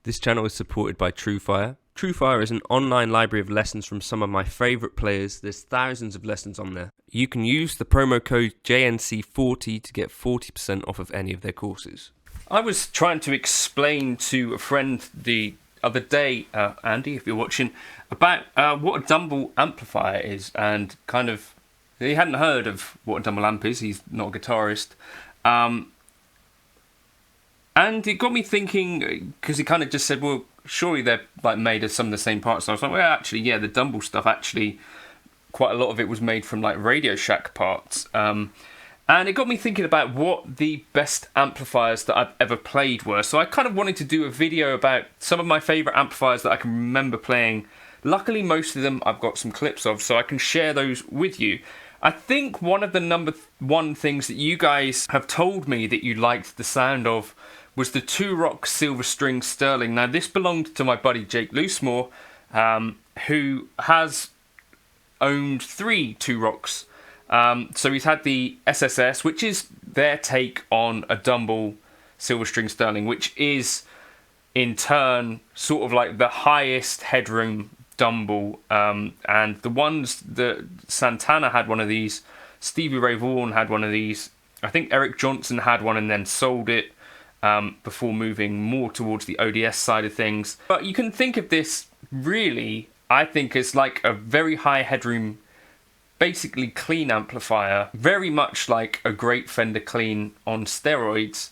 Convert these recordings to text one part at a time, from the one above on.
This channel is supported by TrueFire. TrueFire is an online library of lessons from some of my favourite players. There's thousands of lessons on there. You can use the promo code JNC40 to get 40% off of any of their courses. I was trying to explain to a friend the other day, Andy, if you're watching, about what a Dumble amplifier is, and kind of, he hadn't heard of what a Dumble amp is. He's not a guitarist. And it got me thinking, because he kind of just said, well, surely they're like made of some of the same parts. And I was like, well, actually, yeah, the Dumble stuff, actually, quite a lot of it was made from like Radio Shack parts. And it got me thinking about what the best amplifiers that I've ever played were. So I kind of wanted to do a video about some of my favourite amplifiers that I can remember playing. Luckily, most of them I've got some clips of, so I can share those with you. I think one of the number one things that you guys have told me that you liked the sound of was the Two Rock Silver String Sterling. Now, this belonged to my buddy Jake Loosemore, who has owned 3 Two Rocks. So he's had the SSS, which is their take on a Dumble Silver String Sterling, which is in turn sort of like the highest headroom Dumble. And the ones that Santana had one of these, Stevie Ray Vaughan had one of these, I think Eric Johnson had one and then sold it before moving more towards the ODS side of things. But you can think of this really, I think, as like a very high headroom, basically clean amplifier, very much like a great Fender Clean on steroids,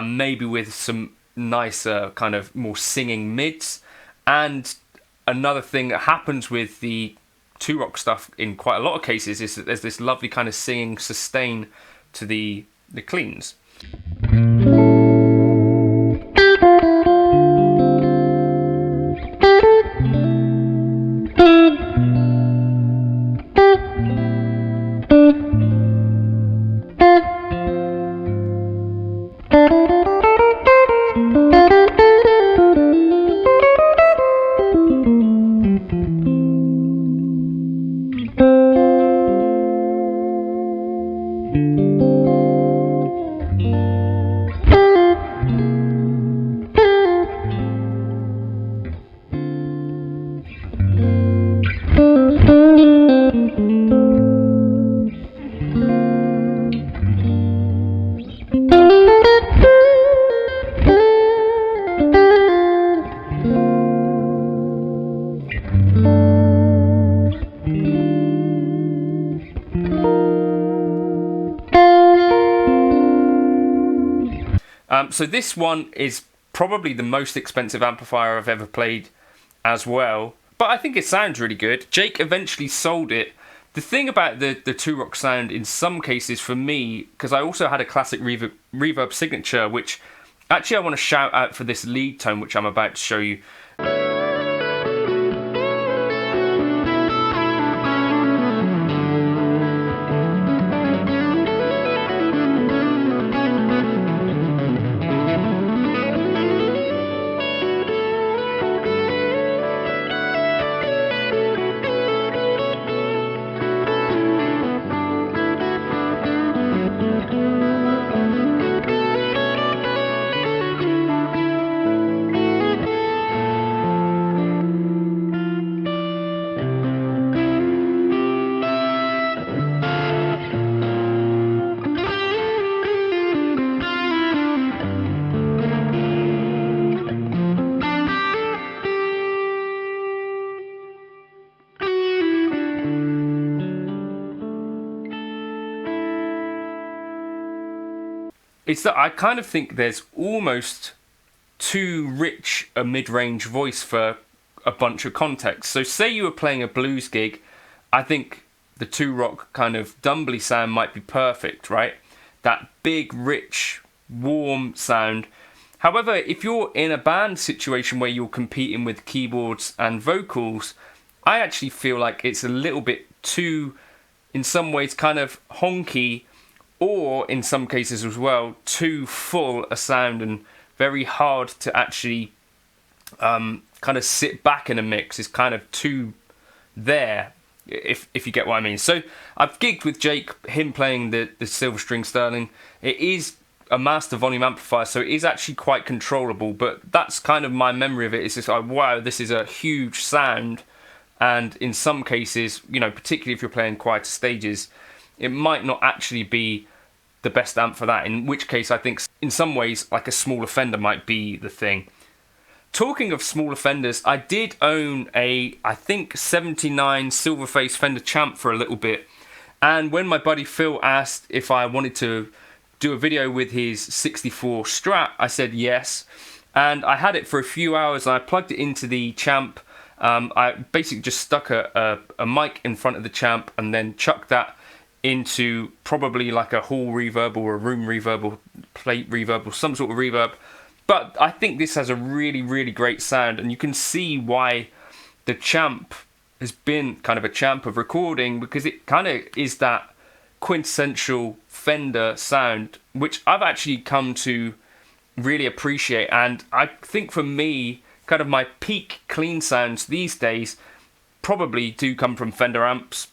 maybe with some nicer kind of more singing mids. And another thing that happens with the Two Rock stuff in quite a lot of cases is that there's this lovely kind of singing sustain to the cleans. So this one is probably the most expensive amplifier I've ever played as well. But I think it sounds really good. Jake eventually sold it. The thing about the Two Rock sound in some cases for me, because I also had a classic reverb signature, which actually I want to shout out for this lead tone, which I'm about to show you. It's that I kind of think there's almost too rich a mid-range voice for a bunch of context. So say you were playing a blues gig, I think the Two Rock kind of dumbly sound might be perfect, right? That big, rich, warm sound. However, if you're in a band situation where you're competing with keyboards and vocals, I actually feel like it's a little bit too, in some ways, kind of honky, or in some cases as well, too full a sound and very hard to actually kind of sit back in a mix. It's kind of too there, if you get what I mean. So I've gigged with Jake, him playing the Silver String Sterling. It is a master volume amplifier, so it is actually quite controllable, but that's kind of my memory of it. It's just like, wow, this is a huge sound, and in some cases, you know, particularly if you're playing quieter stages, it might not actually be the best amp for that, in which case I think in some ways like a smaller Fender might be the thing. Talking of smaller Fenders, I did own a, I think, 79 Silverface Fender Champ for a little bit, and when my buddy Phil asked if I wanted to do a video with his 64 Strat, I said yes, and I had it for a few hours, and I plugged it into the Champ. I basically just stuck a mic in front of the Champ and then chucked that into probably like a hall reverb or a room reverb or plate reverb or some sort of reverb. But I think this has a really, really great sound, and you can see why the Champ has been kind of a champ of recording, because it kind of is that quintessential Fender sound, which I've actually come to really appreciate. And I think for me, kind of my peak clean sounds these days probably do come from Fender amps.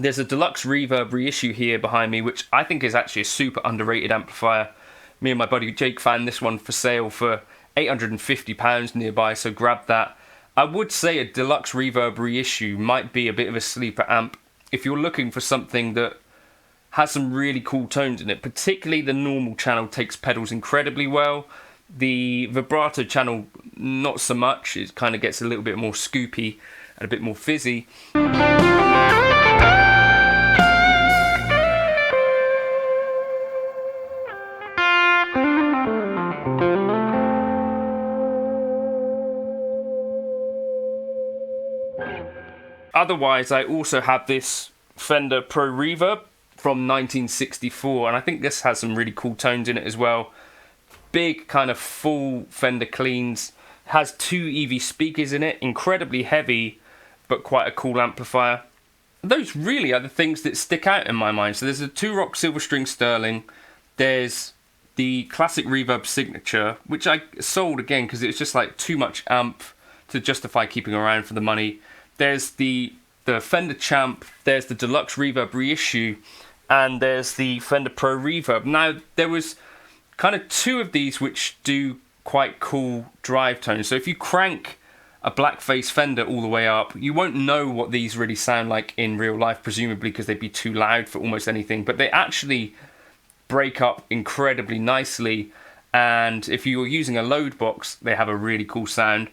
There's a Deluxe Reverb Reissue here behind me, which I think is actually a super underrated amplifier. Me and my buddy Jake found this one for sale for £850 nearby, so grab that. I would say a Deluxe Reverb Reissue might be a bit of a sleeper amp if you're looking for something that has some really cool tones in it. Particularly the normal channel takes pedals incredibly well. The vibrato channel, not so much. It kind of gets a little bit more scoopy and a bit more fizzy. Otherwise, I also have this Fender Pro Reverb from 1964, and I think this has some really cool tones in it as well. Big kind of full Fender cleans, has 2 EV speakers in it, incredibly heavy, but quite a cool amplifier. Those really are the things that stick out in my mind. So there's a Two Rock Silver String Sterling, there's the classic Reverb Signature, which I sold again because it was just like too much amp to justify keeping around for the money. There's the Fender Champ, there's the Deluxe Reverb Reissue, and there's the Fender Pro Reverb. Now, there was kind of 2 of these which do quite cool drive tones. So if you crank a blackface Fender all the way up, you won't know what these really sound like in real life, presumably because they'd be too loud for almost anything. But they actually break up incredibly nicely, and if you're using a load box, they have a really cool sound.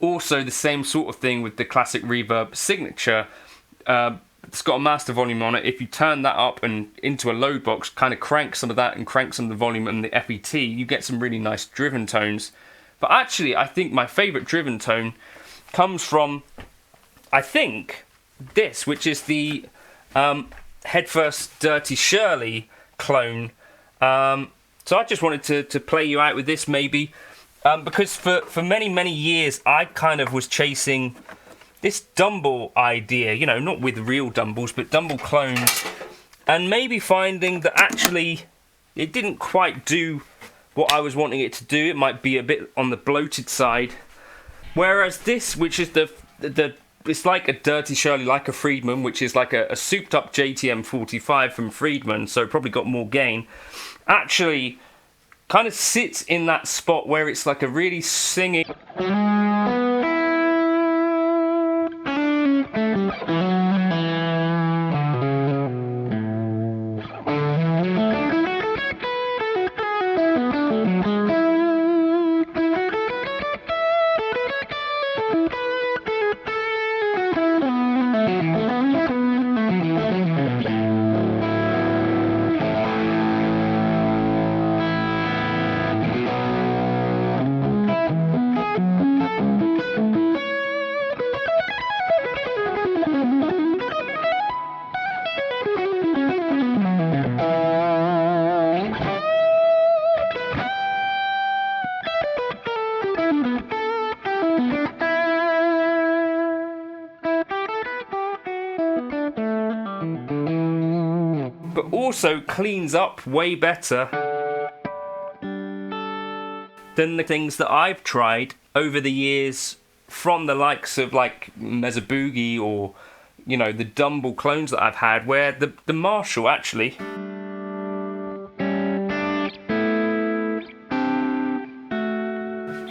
Also, the same sort of thing with the classic Reverb Signature. it's got a master volume on it. If you turn that up and into a load box, kind of crank some of that and crank some of the volume and the FET, you get some really nice driven tones. But actually, I think my favourite driven tone comes from, I think, this, which is the Headfirst Dirty Shirley clone. So I just wanted to play you out with this maybe, because for many years I kind of was chasing this Dumble idea, you know, not with real Dumbles, but Dumble clones, and maybe finding that actually it didn't quite do what I was wanting it to do. It might be a bit on the bloated side, whereas this, which is the it's like a Dirty Shirley, like a Friedman, which is like a souped up JTM 45 from Friedman, so probably got more gain, actually kind of sits in that spot where it's like a really singing. But also cleans up way better than the things that I've tried over the years from the likes of like Mesa Boogie or, you know, the Dumble clones that I've had, where the Marshall actually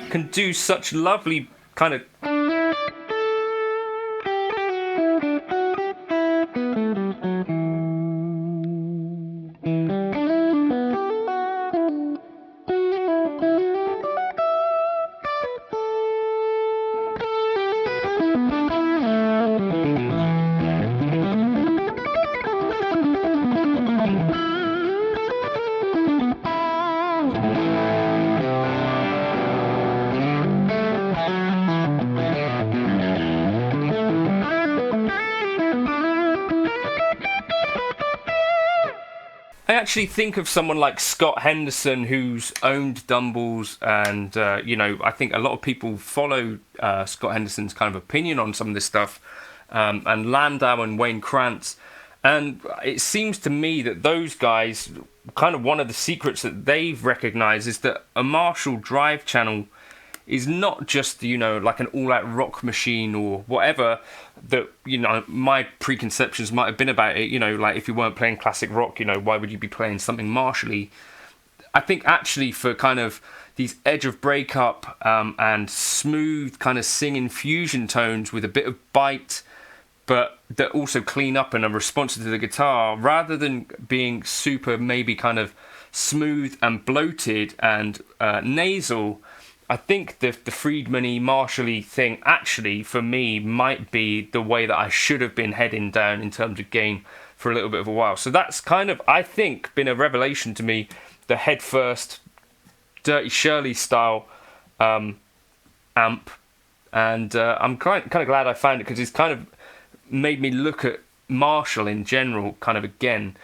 can do such lovely kind of I actually think of someone like Scott Henderson, who's owned Dumbles, and you know, I think a lot of people follow Scott Henderson's kind of opinion on some of this stuff, and Landau and Wayne Krantz, and it seems to me that those guys, kind of one of the secrets that they've recognised is that a Marshall drive channel is not just, you know, like an all-out rock machine or whatever that, you know, my preconceptions might have been about it. You know, like if you weren't playing classic rock, you know, why would you be playing something Marshall-y? I think actually for kind of these edge of breakup and smooth kind of singing fusion tones with a bit of bite, but that also clean up and are responsive to the guitar, rather than being super maybe kind of smooth and bloated and nasal, I think the Friedman-y, Marshall-y thing actually, for me, might be the way that I should have been heading down in terms of gain for a little bit of a while. So that's kind of, I think, been a revelation to me, the Headfirst Dirty Shirley style amp. And I'm kind of glad I found it, because it's kind of made me look at Marshall in general, kind of again,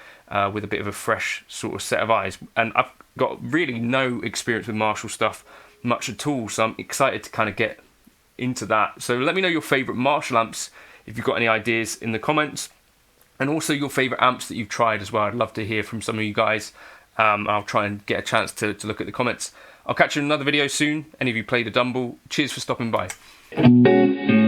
with a bit of a fresh sort of set of eyes. And I've got really no experience with Marshall stuff much at all, so I'm excited to kind of get into that. So let me know your favourite Marshall amps if you've got any ideas in the comments, and also your favourite amps that you've tried as well. I'd love to hear from some of you guys. I'll try and get a chance to look at the comments. I'll catch you in another video soon. Any of you played a Dumble, cheers for stopping by.